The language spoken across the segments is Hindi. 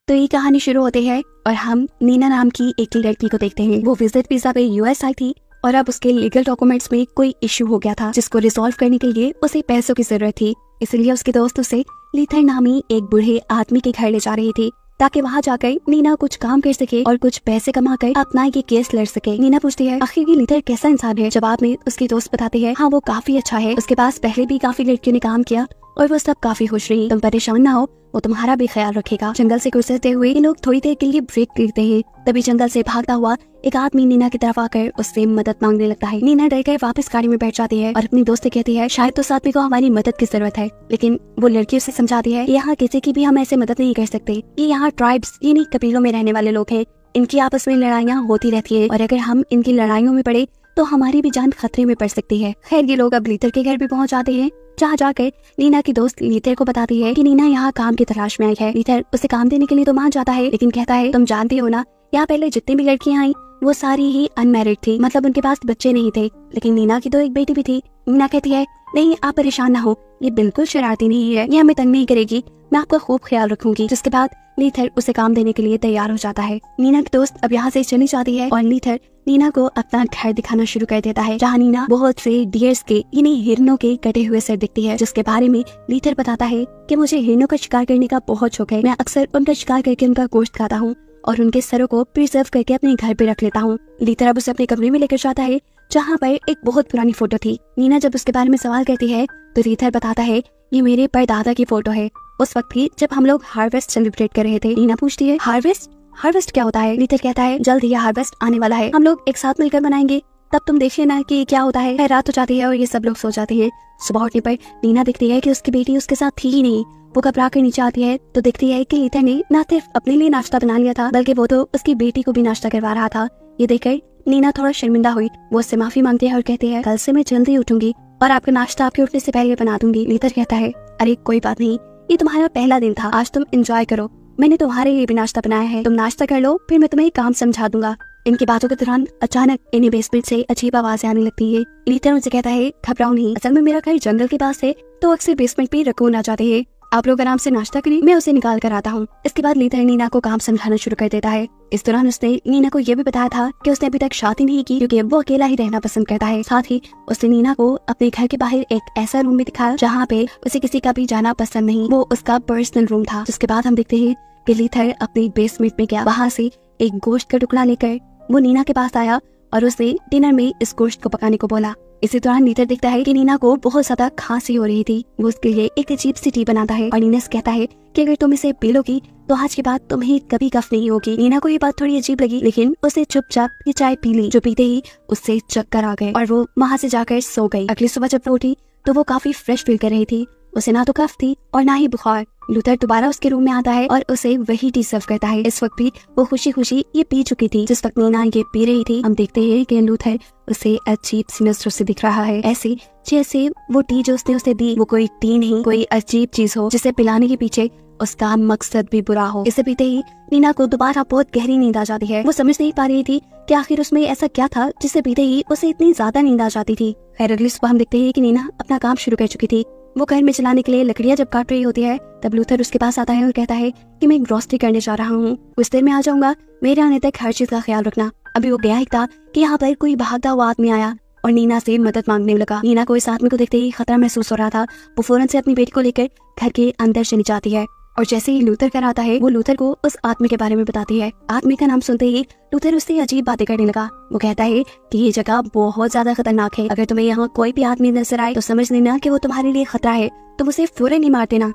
तो ये कहानी शुरू होती है और हम नीना नाम की एक लड़की को देखते हैं। वो विजिट वीजा पे यूएस आई थी और अब उसके लीगल डॉक्यूमेंट्स में कोई इश्यू हो गया था जिसको रिजॉल्व करने के लिए उसे पैसों की जरूरत थी। इसलिए उसके दोस्त उसे लीथर नामी एक बूढ़े आदमी के घर ले जा रही थी ताकि वहाँ जाकर नीना कुछ काम कर सके और कुछ पैसे कमा कर अपना ये केस लड़ सके। नीना पूछती है आखिर ये लीथर कैसा इंसान है। जवाब में उसकी दोस्त बताती है हाँ वो काफी अच्छा है, उसके पास पहले भी काफी लड़कियों ने काम किया और वो सब काफी खुश रही। तुम परेशान ना हो, वो तुम्हारा भी ख्याल रखेगा। जंगल से गुजरते हुए ये लोग थोड़ी देर के लिए ब्रेक लेते हैं। तभी जंगल से भागता हुआ एक आदमी नीना की तरफ आकर उससे मदद मांगने लगता है। नीना डर कर वापस गाड़ी में बैठ जाती है और अपनी दोस्त से कहती है शायद तो आदमी को हमारी मदद की जरूरत है, लेकिन वो लड़की उसे समझाती है यहाँ किसी की भी हम ऐसे मदद नहीं कर सकते। ये यहाँ ट्राइब्स यानी कबीलों में रहने वाले लोग हैं, इनकी आपस में लड़ाइयाँ होती रहती है और अगर हम इनकी लड़ाइयों में पड़े तो हमारी भी जान खतरे में पड़ सकती है। खैर ये लोग अब लीथर के घर भी पहुंच जाते हैं, जहाँ जाकर नीना की दोस्त लीथर को बताती है कि नीना यहाँ काम की तलाश में आई है। लीथर उसे काम देने के लिए तो मान जाता है, लेकिन कहता है तुम जानती हो ना यहाँ पहले जितनी भी लड़कियाँ आई वो सारी ही अनमैरिड थी, मतलब उनके पास बच्चे नहीं थे, लेकिन नीना की तो एक बेटी भी थी। नीना कहती है नहीं आप परेशान ना हो, ये बिल्कुल शरारती नहीं है, ये हमें तंग नहीं करेगी, मैं आपका खूब ख्याल रखूंगी। जिसके बाद लीथर उसे काम देने के लिए तैयार हो जाता है। नीना की दोस्त अब यहाँ से चली जाती है और लीथर नीना को अपना घर दिखाना शुरू कर देता है, जहाँ नीना बहुत से डियर्स के यानी हिरणों के कटे हुए सर दिखती है, जिसके बारे में लीथर बताता है कि मुझे हिरणों का शिकार करने का बहुत शौक है, मैं अक्सर उनका शिकार करके उनका गोश्त खाता हूँ और उनके सरों को प्रिजर्व करके अपने घर पे रख लेता हूँ। लीथर अब उसे अपने कमरे में लेकर जाता है जहाँ पर एक बहुत पुरानी फोटो थी। नीना जब उसके बारे में सवाल करती है तो लीथर बताता है ये मेरे परदादा की फोटो है, उस वक्त की जब हम लोग हार्वेस्ट सेलिब्रेट कर रहे थे। नीना पूछती है हार्वेस्ट क्या होता है। लीथर कहता है जल्द ही हार्वेस्ट आने वाला है, हम लोग एक साथ मिलकर मनाएंगे, तब तुम देखिए ना कि क्या होता है। रात हो जाती है और ये सब लोग सो जाते हैं। सुबह उठने पर नीना देखती है कि उसकी बेटी उसके साथ थी ही नहीं। वो घबरा कर नीचे आती है तो देखती है कि लीथर ने न सिर्फ अपने लिए नाश्ता बना लिया था बल्कि वो तो उसकी बेटी को भी नाश्ता करवा रहा था। ये देखकर नीना थोड़ा शर्मिंदा हुई, वो उससे माफी मांगती है और कहती है कल से मैं जल्दी उठूंगी और आपका नाश्ता आपके उठने से पहले बना दूंगी। लीथर कहता है अरे कोई बात नहीं, ये तुम्हारा पहला दिन था, आज तुम एंजॉय करो, मैंने तुम्हारे लिए भी नाश्ता बनाया है, तुम नाश्ता कर लो फिर मैं तुम्हें काम समझा दूंगा। इनकी बातों के दौरान अचानक इन्हें बेसमेंट से अजीब आवाजें आने लगती है। लीथर उनसे कहता है घबराओ नहीं, असल में मेरा घर जंगल के पास है तो अक्सर बेसमेंट पे रकून आ जाते हैं, आप लोग आराम से नाश्ता करें, मैं उसे निकाल कर आता हूँ। इसके बाद लीथर नीना को काम समझाना शुरू कर देता है। इस दौरान उसने नीना को यह भी बताया था कि उसने अभी तक शादी नहीं की क्योंकि वो अकेला ही रहना पसंद करता है। साथ ही उसने नीना को अपने घर के बाहर एक ऐसा रूम भी दिखाया जहाँ पे उसे किसी का भी जाना पसंद नहीं, वो उसका पर्सनल रूम था। जिसके बाद हम देखते हैं कि लीथर अपने बेसमेंट में गया, वहाँ से एक गोश्त का टुकड़ा लेकर वो नीना के पास आया और उसने डिनर में इस गोश्त को पकाने को बोला। इसी दौरान लीथर देखता है कि नीना को बहुत ज्यादा खांसी हो रही थी। वो उसके लिए एक अजीब सी टी बनाता है और नीना से कहता है कि अगर तुम इसे पी लोगी तो आज के बाद तुम्हें कभी कफ नहीं होगी। नीना को ये बात थोड़ी अजीब लगी, लेकिन उसे चुपचाप ये चाय पी ली, जो पीते ही उससे चक्कर आ गए और वो वहाँ से जाकर सो गई। अगली सुबह जब वो उठी तो वो काफी फ्रेश फील कर रही थी, उसे ना तो कफ थी और ना ही बुखार। लूथर दोबारा उसके रूम में आता है और उसे वही टी सर्व करता है। इस वक्त भी वो खुशी खुशी ये पी चुकी थी। जिस वक्त नीना ये पी रही थी हम देखते हैं कि लूथर उसे अजीब सी नजरों से दिख रहा है, ऐसे जैसे वो टी जो उसने उसे दी वो कोई टी नहीं, कोई अजीब चीज हो जिसे पिलाने के पीछे उसका मकसद भी बुरा हो। इसे पीते ही नीना को दोबारा बहुत गहरी नींद आ जाती है। वो समझ नहीं पा रही थी कि आखिर उसमें ऐसा क्या था जिसे पीते ही उसे इतनी ज्यादा नींद आ जाती थी। खैर अगली सुबह हम देखते हैं कि नीना अपना काम शुरू कर चुकी थी। वो घर में चलाने के लिए लकड़ियां जब काट रही होती है तब लूथर उसके पास आता है और कहता है कि मैं ग्रोसरी करने जा रहा हूँ, कुछ देर में आ जाऊंगा, मेरे आने तक हर चीज का ख्याल रखना। अभी वो गया ही था कि यहाँ पर कोई भागता हुआ आदमी आया और नीना से मदद मांगने लगा। नीना को इस आदमी को देखते ही खतरा महसूस हो रहा था। वो फौरन से अपनी बेटी को लेकर घर के अंदर चली जाती है और जैसे ही लूथर घर आता है वो लूथर को उस आदमी के बारे में बताती है। आदमी का नाम सुनते ही लूथर उससे अजीब बातें करने लगा। वो कहता है कि ये जगह बहुत ज्यादा खतरनाक है, अगर तुम्हें यहाँ कोई भी आदमी नजर आए तो समझ लेना कि वो तुम्हारे लिए खतरा है, तुम उसे फौरन ही मार देना।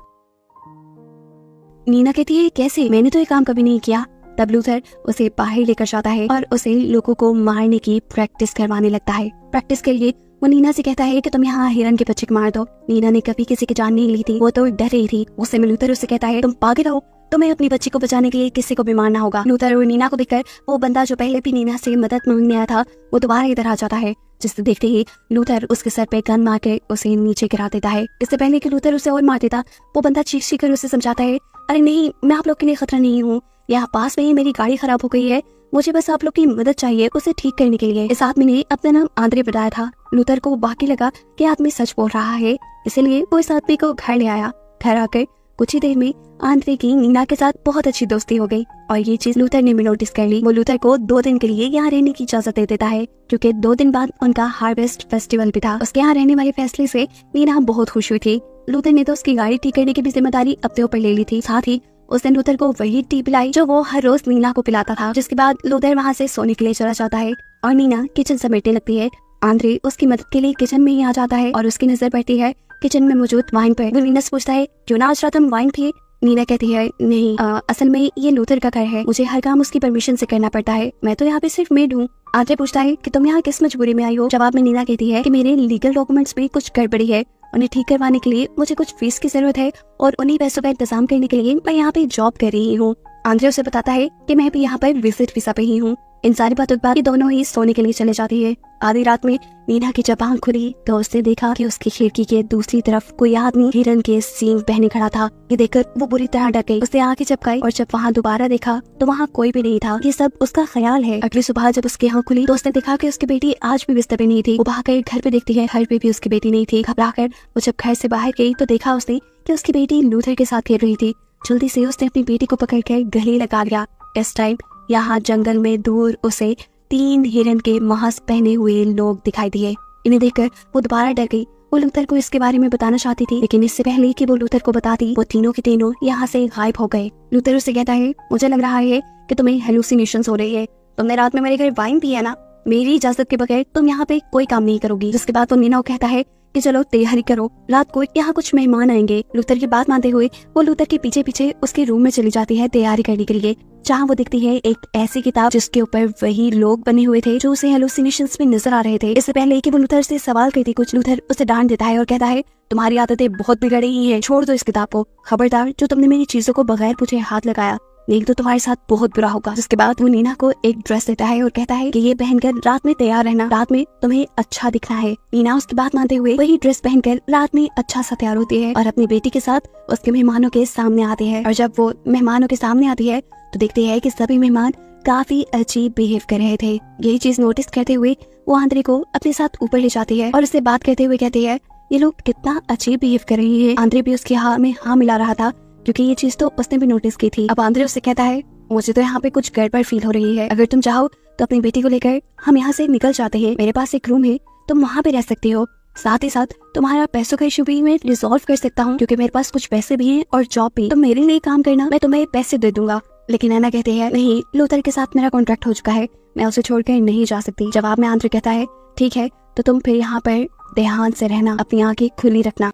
नीना कहती है कैसे, मैंने तो ये काम कभी नहीं किया। तब लूथर उसे बाहर लेकर जाता है और उसे लोगों को मारने की प्रैक्टिस करवाने लगता है। प्रैक्टिस के लिए वो नीना से कहता है कि तुम यहाँ हिरन के बच्चे को मार दो। नीना ने कभी किसी की जान नहीं ली थी, वो तो डर रही थी। उससे लूथर उससे कहता है तुम पागल हो, तुम्हें अपनी बच्ची को बचाने के लिए किसी को भी मारना होगा। लूथर और नीना को देखकर वो बंदा जो पहले भी नीना से मदद मांगने आया था वो दोबारा इधर आ जाता है, जिससे देखते ही लूथर उसके सर पे गन मार के उसे नीचे गिरा देता है। इससे पहले कि लूथर उसे और मार देता वो बंदा चीख कर उसे समझाता है अरे नहीं, मैं आप लोग के लिए खतरा नहीं हूँ, यहाँ पास में ही मेरी गाड़ी खराब हो गई है, मुझे बस आप लोग की मदद चाहिए उसे ठीक करने के लिए। इस आदमी ने अपना नाम आंद्रे बताया था। लूथर को बाकी लगा कि आदमी सच बोल रहा है, इसलिए वो इस आदमी को घर ले आया। घर आकर कुछ ही देर में आंद्रे की नीना के साथ बहुत अच्छी दोस्ती हो गई और ये चीज लूथर ने भी नोटिस कर ली। वो लूथर को 2 दिन के लिए यहाँ रहने की इजाजत दे देता है क्योंकि 2 दिन बाद उनका हार्वेस्ट फेस्टिवल भी था। उसके यहाँ रहने वाले फैसले से नीना बहुत खुश हुई थी। लूथर ने तो उसकी गाड़ी ठीक करने की भी जिम्मेदारी अपने ऊपर ले ली थी। साथ ही उसने लूथर को वही टी पिलाई जो वो हर रोज नीना को पिलाता था। जिसके बाद लूथर वहाँ से सोने के लिए चला जाता है और नीना किचन समेटने लगती है। आंद्रे उसकी मदद के लिए किचन में ही आ जाता है और उसकी नजर पड़ती है किचन में मौजूद वाइन पर। वो नीना से पूछता है, क्यों ना आज रात हम वाइन पिए? नीना कहती है, नहीं असल में ये लूथर का घर है, मुझे हर काम उसकी परमिशन से करना पड़ता है, मैं तो यहाँ पे सिर्फ मेड हूँ। आंद्रे पूछता है कि तुम यहाँ किस मजबूरी में आई हो? जवाब में नीना कहती है कि मेरे लीगल डॉक्यूमेंट्स में कुछ गड़बड़ी है, उन्हें ठीक करवाने के लिए मुझे कुछ फीस की जरूरत है और उन्हीं पैसों का इंतजाम करने के लिए मैं यहाँ पे जॉब कर रही हूँ। आंद्रे उसे बताता है कि मैं भी यहाँ पर विजिट वीजा पे ही हूँ। इन सारी बातों के बाद ये दोनों ही सोने के लिए चले जाती है। आधी रात में नीना की जब आंख खुली तो उसने देखा कि उसकी खिड़की के दूसरी तरफ कोई आदमी हिरन के सींग पहने खड़ा था। ये देखकर वो बुरी तरह डर गई। उसने आंखें झपकाई और जब वहाँ दोबारा देखा तो वहाँ कोई भी नहीं था। ये सब उसका ख्याल है। अगली सुबह जब उसकी आंख खुली तो उसने देखा कि उसकी बेटी आज भी बिस्तर पे नहीं थी। वो भागकर घर पे देखती है, घर पे भी उसकी बेटी नहीं थी। घबराकर वो जब घर से बाहर गई तो देखा उसने कि उसकी बेटी लूथर के साथ खेल रही थी। जल्दी से उसने अपनी बेटी को पकड़कर गले लगा लिया। इस टाइम यहाँ जंगल में दूर उसे 3 हिरन के मांस पहने हुए लोग दिखाई दिए। इन्हें देखकर वो दोबारा डर गई। वो लूथर को इसके बारे में बताना चाहती थी, लेकिन इससे पहले कि वो लूथर को बताती वो तीनों के तीनों यहाँ से गायब हो गए। लूथर उससे कहता है, मुझे लग रहा है कि तुम्हें हेलुसिनेशंस हो रही है। तुमने रात में मेरे घर वाइन पिया ना, मेरी इजाजत के बगैर तुम यहाँ पे कोई काम नहीं करोगी। जिसके बाद वो नीना को कहता है कि चलो तैयारी करो, रात को यहाँ कुछ मेहमान आएंगे। लूथर की बात मानते हुए वो लूथर के पीछे पीछे उसके रूम में चली जाती है तैयारी करने के लिए, जहाँ वो देखती है एक ऐसी किताब जिसके ऊपर वही लोग बने हुए थे जो उसे हेलुसिनेशंस में नजर आ रहे थे। इससे पहले कि वो लूथर से सवाल करती कुछ, लूथर उसे डांट देता है और कहता है, तुम्हारी आदतें बहुत बिगड़ रही हैं, छोड़ दो इस किताब को। खबरदार, जो तुमने मेरी चीजों को बगैर पूछे हाथ लगाया, नहीं तो तुम्हारे साथ बहुत बुरा होगा। जिसके बाद वो नीना को एक ड्रेस देता है और कहता है कि ये पहनकर रात में तैयार रहना, रात में तुम्हें अच्छा दिखना है। नीना उसकी बात मानते हुए वही ड्रेस पहनकर रात में अच्छा सा तैयार होती है और अपनी बेटी के साथ उसके मेहमानों के सामने आती है। और जब वो मेहमानों के सामने आती है तो देखती है कि सभी मेहमान काफी अजीब बिहेव कर रहे थे। यही चीज नोटिस करते हुए वो आंद्रे को अपने साथ ऊपर ले जाती है और उससे बात करते हुए कहती है, ये लोग कितना अजीब बिहेव कर रही है। आंद्रे भी उसके हाँ में हाँ मिला रहा था क्योंकि ये चीज तो उसने भी नोटिस की थी। अब आंद्रे उससे कहता है, मुझे तो यहाँ पे कुछ गड़बड़ फील हो रही है, अगर तुम चाहो तो अपनी बेटी को लेकर हम यहाँ से निकल जाते हैं। मेरे पास एक रूम है, तुम वहाँ पे रह सकती हो। साथ ही साथ तुम्हारा पैसों का इशू भी मैं रिजॉल्व कर सकता हूँ क्योंकि मेरे पास कुछ पैसे भी हैं और जॉब भी। तुम मेरे लिए काम करना, मैं तुम्हें पैसे दे दूंगा। लेकिन नैना कहती है, नहीं, लूथर के साथ मेरा कॉन्ट्रैक्ट हो चुका है, मैं उसे छोड़कर नहीं जा सकती। जवाब में आंद्रे कहता है, ठीक है, तो तुम फिर यहाँ पर ध्यान से रहना, अपनी आंखें खुली रखना।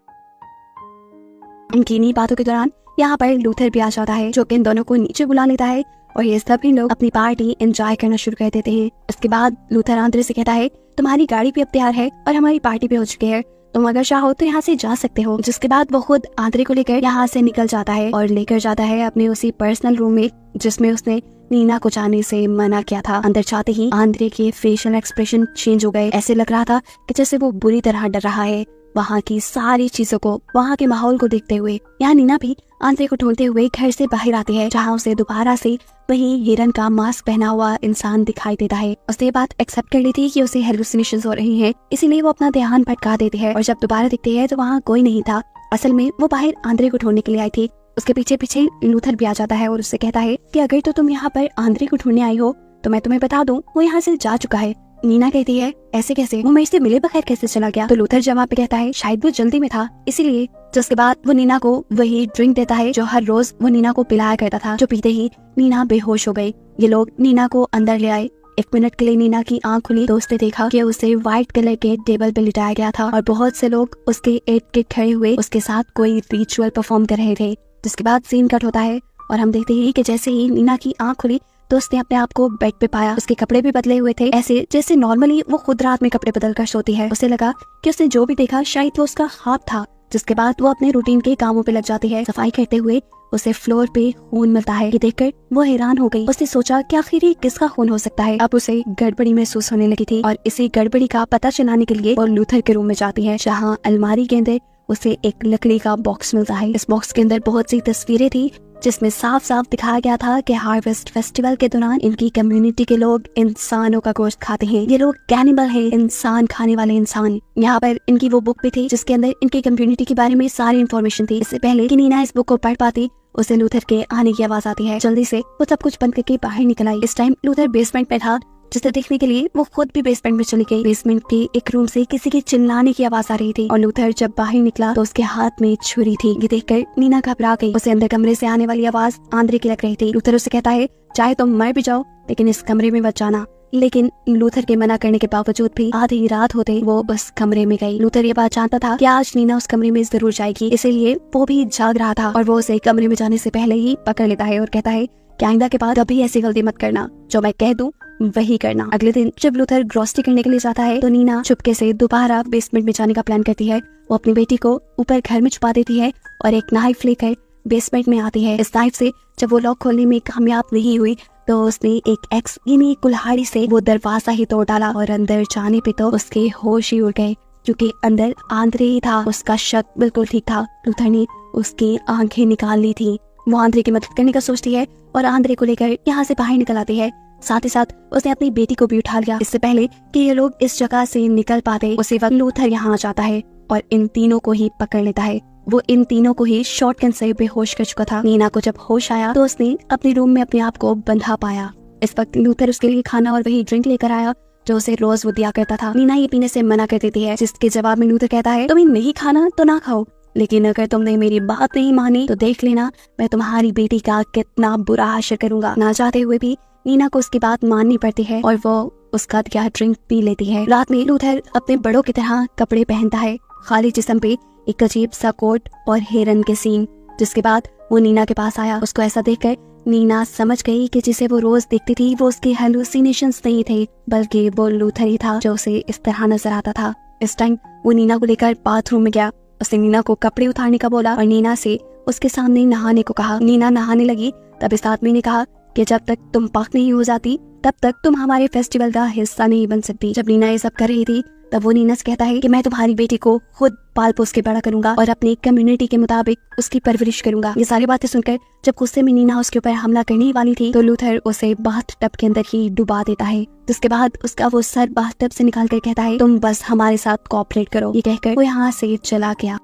उनकी इन्हीं बातों के दौरान यहाँ पर लूथर भी आ जाता है जो कि इन दोनों को नीचे बुला लेता है और ये सभी लोग अपनी पार्टी एंजॉय करना शुरू कर देते हैं। उसके बाद लूथर आंद्रे से कहता है, तुम्हारी गाड़ी भी अब तैयार है और हमारी पार्टी भी हो चुकी है, तुम अगर चाहो तो यहाँ से जा सकते हो। जिसके बाद वो खुद आंद्रे को लेकर यहाँ से निकल जाता है और लेकर जाता है अपने उसी पर्सनल रूम में जिसमें उसने नीना को जाने से मना किया था। अंदर जाते ही आंद्रे के फेशियल एक्सप्रेशन चेंज हो गए। ऐसे लग रहा था कि जैसे वो बुरी तरह डर रहा है। वहाँ की सारी चीजों को, वहाँ के माहौल को देखते हुए यहाँ नीना भी आंद्रे को ढूंढते हुए घर से बाहर आती है, जहाँ उसे दोबारा से वही हिरन का मास्क पहना हुआ इंसान दिखाई देता है। उसने ये बात एक्सेप्ट कर ली थी कि उसे हेलुसिनेशंस हो रही हैं, इसीलिए वो अपना ध्यान भटका देती है और जब दोबारा दिखती है तो वहाँ कोई नहीं था। असल में वो बाहर आंद्रे को ढूंढने के लिए आई थी। उसके पीछे पीछे लूथर भी आ जाता है और उससे कहता है कि अगर तो तुम यहाँ पर आंद्रे को ढूंढने आई हो तो मैं तुम्हें बता दूं, वो यहाँ से जा चुका है। नीना कहती है, ऐसे कैसे, वो मेरे से मिले बगैर कैसे चला गया? तो लूथर जवाब पे कहता है, शायद वो जल्दी में था इसीलिए। जिसके बाद वो नीना को वही ड्रिंक देता है जो हर रोज वो नीना को पिलाया करता था, जो पीते ही नीना बेहोश हो गई। ये लोग नीना को अंदर ले आए। 1 मिनट के लिए नीना की आंख खुली तो उसने देखा कि उसे व्हाइट कलर के टेबल पे लिटाया गया था और बहुत से लोग उसके इर्द गिर्द खड़े हुए उसके साथ कोई रिचुअल परफॉर्म कर रहे थे। जिसके बाद सीन कट होता है और हम देखते हैं कि जैसे ही नीना की आंख खुली तो उसने अपने आप को बेड पे पाया। उसके कपड़े भी बदले हुए थे, ऐसे जैसे नॉर्मली वो खुद रात में कपड़े बदल कर सोती है। उसे लगा कि उसने जो भी देखा शायद वो उसका ख्वाब था। जिसके बाद वो अपने रूटीन के कामों पे लग जाती है। सफाई करते हुए उसे फ्लोर पे खून मिलता है। ये देखकर वो हैरान हो गई। उसने सोचा कि आखिर ये किसका खून हो सकता है। अब उसे गड़बड़ी महसूस होने लगी थी और इसी गड़बड़ी का पता चलाने के लिए वो लूथर के रूम में जाती है, जहाँ अलमारी के अंदर उसे एक लकड़ी का बॉक्स मिलता है। इस बॉक्स के अंदर बहुत सी तस्वीरें थी जिसमें साफ साफ दिखाया गया था कि हार्वेस्ट फेस्टिवल के दौरान इनकी कम्युनिटी के लोग इंसानों का गोश्त खाते हैं। ये लोग कैनिबल हैं, इंसान खाने वाले इंसान। यहाँ पर इनकी वो बुक भी थी जिसके अंदर इनकी कम्युनिटी के बारे में सारी इन्फॉर्मेशन थी। इससे पहले कि नीना इस बुक को पढ़ पाती उसे लूथर के आने की आवाज आती है। जल्दी से वो सब कुछ बंद करके बाहर निकल आई। इस टाइम लूथर बेसमेंट में था, जिसे देखने के लिए वो खुद भी बेसमेंट में चली गई। बेसमेंट के एक रूम से किसी के चिल्लाने की आवाज आ रही थी और लूथर जब बाहर निकला तो उसके हाथ में छुरी थी। ये देखकर नीना घबरा गई। उसे अंदर कमरे से आने वाली आवाज आंद्रे की लग रही थी। लूथर उसे कहता है, चाहे तुम मर भी जाओ लेकिन इस कमरे में मत जाना। लेकिन लूथर के मना करने के बावजूद भी आधी रात होते वो बस कमरे में गई। लूथर ये बात जानता था कि आज नीना उस कमरे में जरूर जाएगी, इसीलिए वो भी जाग रहा था और वो उसे कमरे में जाने से पहले ही पकड़ लेता है और कहता है कि आइंदा के बाद कभी ऐसी गलती मत करना, जो मैं कह दूं वही करना। अगले दिन जब लूथर ग्रोसरी करने के लिए जाता है तो नीना चुपके से दोबारा बेसमेंट में जाने का प्लान करती है। वो अपनी बेटी को ऊपर घर में छुपा देती है और एक नाइफ लेकर बेसमेंट में आती है। इस नाइफ से जब वो लॉक खोलने में कामयाब नहीं हुई तो उसने एक एक्स यानी कुल्हाड़ी से वो दरवाजा ही तोड़ डाला और अंदर जाने पे तो उसके होश ही उड़ गए, क्योंकि अंदर आंद्रे ही था। उसका शक बिल्कुल ठीक था। लूथर ने उसकी आंखें निकाल ली थी। वो आंद्रे की मदद करने का सोचती है और आंद्रे को लेकर यहाँ से बाहर निकल आती है। साथ ही साथ उसने अपनी बेटी को भी उठा लिया। इससे पहले कि ये लोग इस जगह से निकल पाते उसी वक्त लूथर यहाँ आ जाता है और इन तीनों को ही पकड़ लेता है। वो इन तीनों को ही शॉटगन से बेहोश कर चुका था। नीना को जब होश आया तो उसने अपने रूम में अपने आप को बंधा पाया। इस वक्त लूथर उसके लिए खाना और वही ड्रिंक लेकर आया जो उसे रोज वो दिया करता था। नीना ये पीने से मना कर देती है, जिसके जवाब में लूथर कहता है, तुम्हें नहीं खाना तो ना खाओ, लेकिन अगर तुमने मेरी बात नहीं मानी तो देख लेना मैं तुम्हारी बेटी का कितना बुरा हाशर करूंगा। ना चाहते हुए भी नीना को उसकी बात माननी पड़ती है और वो उसका दिया ड्रिंक पी लेती है। रात में लूथर अपने बड़ों की तरह कपड़े पहनता है, खाली जिस्म पे एक अजीब सा कोट और हेरन के सींग। जिसके बाद वो नीना के पास आया। उसको ऐसा देखकर नीना समझ गई कि जिसे वो रोज देखती थी वो उसके हेलुसिनेशंस नहीं थे, बल्कि वो लूथर ही था जो उसे इस तरह नजर आता था। इस टाइम वो नीना को लेकर बाथरूम में गया। उसने नीना को कपड़े उतारने का बोला और नीना से उसके सामने नहाने को कहा। नीना नहाने लगी तब इस आदमी ने कहा कि जब तक तुम पाक नहीं हो जाती तब तक तुम हमारे फेस्टिवल का हिस्सा नहीं बन सकती। जब नीना ये सब कर रही थी तब वो नीना से कहता है कि मैं तुम्हारी बेटी को खुद पाल पोस के बड़ा करूंगा और अपनी कम्युनिटी के मुताबिक उसकी परवरिश करूंगा। ये सारी बातें सुनकर जब गुस्से में नीना उसके ऊपर हमला करने वाली थी तो लूथर उसे बाथ टब के अंदर ही डुबा देता है। जिसके बाद उसका वो सर बाथ टब से निकाल कर कहता है, तुम बस हमारे साथ कोऑपरेट करो। ये कहकर वो यहाँ से चला गया।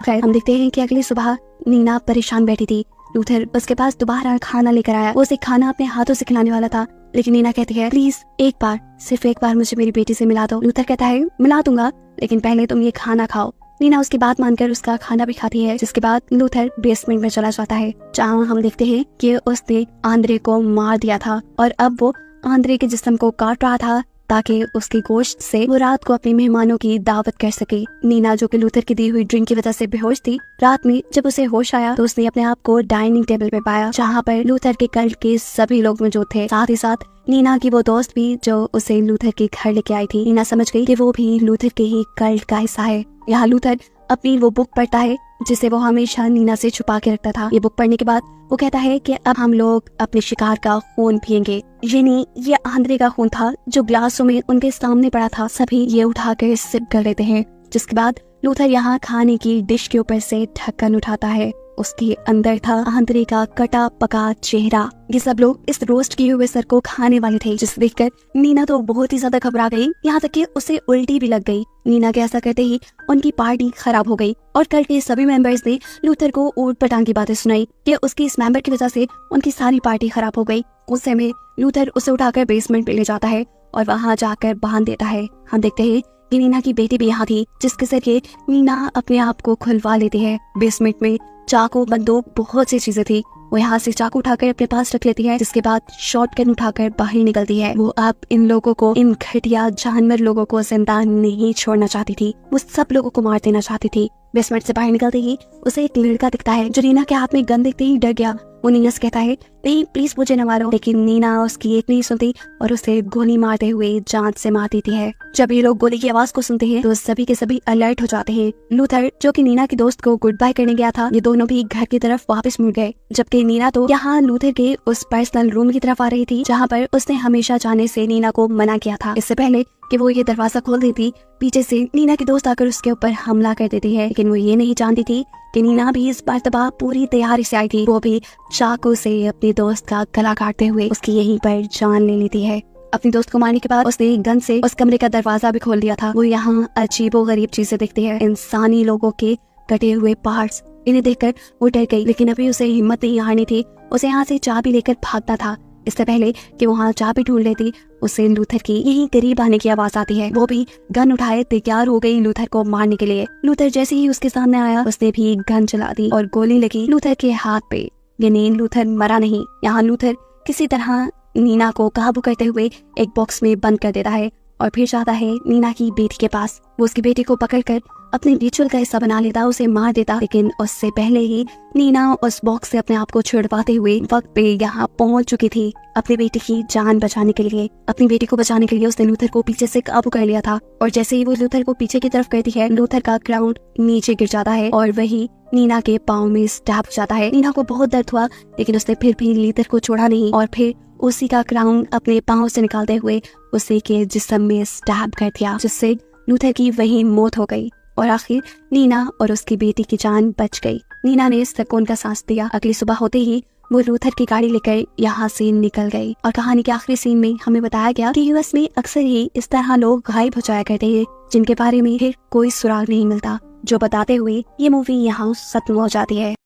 खैर हम देखते हैं कि अगली सुबह नीना परेशान बैठी थी। लूथर उसके पास दोबारा खाना लेकर आया। वो उसे खाना अपने हाथों से खिलाने वाला था, लेकिन नीना कहती है, प्लीज एक बार, सिर्फ एक बार मुझे मेरी बेटी से मिला दो। लूथर कहता है, मिला दूंगा, लेकिन पहले तुम ये खाना खाओ। नीना उसकी बात मानकर उसका खाना भी खाती है। जिसके बाद लूथर बेसमेंट में चला जाता है, जहाँ हम देखते हैं कि उसने आंद्रे को मार दिया था और अब वो आंद्रे के जिस्म को काट रहा था ताकि उसकी गोश्त से वो रात को अपने मेहमानों की दावत कर सके। नीना जो कि लूथर की दी हुई ड्रिंक की वजह से बेहोश थी, रात में जब उसे होश आया तो उसने अपने आप को डाइनिंग टेबल पे पाया, जहाँ पर लूथर के कल्ट के सभी लोग मौजूद थे। साथ ही साथ नीना की वो दोस्त भी जो उसे लूथर के घर लेके आई थी। नीना समझ गई कि वो भी लूथर के ही कल्ट का हिस्सा है। यहाँ लूथर अपनी वो बुक पढ़ता है जिसे वो हमेशा नीना से छुपा के रखता था। ये बुक पढ़ने के बाद वो कहता है कि अब हम लोग अपने शिकार का खून पिएंगे। ये आंद्रे का खून था जो ग्लासों में उनके सामने पड़ा था। सभी ये उठाकर सिप कर लेते हैं। जिसके बाद लूथर यहाँ खाने की डिश के ऊपर से ढक्कन उठाता है। उसके अंदर था आंद्रे का कटा पका चेहरा। ये सब लोग इस रोस्ट किए हुए सर को खाने वाले थे, जिसे देखकर नीना तो बहुत ही ज्यादा घबरा गई, यहाँ तक कि उसे उल्टी भी लग गई। नीना के ऐसा करते ही उनकी पार्टी खराब हो गई और कल के सभी मेंबर्स ने लूथर को ऊट पटांग की बातें सुनाई कि उसकी इस मेंबर की वजह से उनकी सारी पार्टी खराब हो गई। गुस्से में लूथर उसे उठाकर बेसमेंट पे ले जाता है और वहाँ जाकर बांध देता है। हम देखते हैं कि नीना की बेटी भी यहाँ थी, जिसके जरिए नीना अपने आप को खुलवा लेती है। बेसमेंट में चाकू, बंदूक, बहुत सी चीजें थी। वो यहाँ से चाकू उठाकर अपने पास रख लेती है, जिसके बाद शॉटगन उठाकर बाहर निकलती है। वो अब इन लोगों को, इन घटिया जानवर लोगों को जिंदा नहीं छोड़ना चाहती थी। वो सब लोगों को मार देना चाहती थी। बेसमेंट से बाहर निकलते ही उसे एक लड़का दिखता है जो नीना के हाथ में गन देखते ही डर गया। वो नीना से कहता है, नहीं प्लीज मुझे न मारो, लेकिन नीना उसकी एक नहीं सुनती और उसे गोली मारते हुए जान से मार देती है। जब ये लोग गोली की आवाज को सुनते हैं तो सभी के सभी अलर्ट हो जाते हैं। लूथर जो कि नीना की दोस्त को गुड बाय करने गया था, ये दोनों भी घर की तरफ वापस मुड़ गए, जबकि नीना तो यहाँ लूथर के उस पर्सनल रूम की तरफ आ रही थी जहाँ पर उसने हमेशा जाने से नीना को मना किया था। इससे पहले कि वो ये दरवाजा खोल देती, पीछे से नीना की दोस्त आकर उसके ऊपर हमला कर देती है, लेकिन वो ये नहीं जानती थी कि नीना भी इस मर्तबा पूरी तैयारी से आई थी। वो भी चाकू से अपनी दोस्त का गला काटते हुए उसकी यहीं पर जान ले लेती है। अपनी दोस्त को मारने के बाद उसने गन से उस कमरे का दरवाजा भी खोल दिया था। वो यहाँ अजीबो गरीब चीजें देखती है, इंसानी लोगों के कटे हुए पार्ट्स, इन्हें देखकर वो डर गई, लेकिन अभी उसे हिम्मत नहीं हारनी थी। उसे यहाँ से चाबी लेकर भागना था। इससे पहले कि वो वहाँ चाबी ढूंढ लेती, उसे लूथर की यही करीब आने की आवाज आती है। वो भी गन उठाए तैयार हो गई लूथर को मारने के लिए। लूथर जैसे ही उसके सामने आया, उसने भी गन चला दी और गोली लगी लूथर के हाथ पे। यानी लूथर मरा नहीं। यहाँ लूथर किसी तरह नीना को काबू करते हुए एक बॉक्स में बंद कर देता है और फिर जाता है नीना की बेटी के पास। वो उसकी बेटी को पकड़कर अपने रिचुअल का हिस्सा बना लेता, उसे मार देता, लेकिन उससे पहले ही नीना उस बॉक्स से अपने आप को छुड़वाते हुए वक्त पे यहाँ पहुंच चुकी थी अपनी बेटी की जान बचाने के लिए। अपनी बेटी को बचाने के लिए उसने लूथर को पीछे से काबू कर लिया था और जैसे ही वो लूथर को पीछे की तरफ करती है, लूथर का क्राउन नीचे गिर जाता है और वही नीना के पाँव में स्टैब हो जाता है। नीना को बहुत दर्द हुआ, लेकिन उसने फिर भी लूथर को छोड़ा नहीं और फिर उसी का क्राउन अपने पाँव से निकालते हुए उसी के जिस्म में स्टैब कर दिया, जिससे लूथर की वही मौत हो गई और आखिर नीना और उसकी बेटी की जान बच गई। नीना ने सुकून का सांस दिया। अगली सुबह होते ही वो लूथर की गाड़ी लेकर यहाँ से निकल गई और कहानी के आखिरी सीन में हमें बताया गया कि यूएस में अक्सर ही इस तरह लोग गायब हो जाया करते हैं, जिनके बारे में फिर कोई सुराग नहीं मिलता, जो बताते हुए ये मूवी यहाँ खत्म हो जाती है।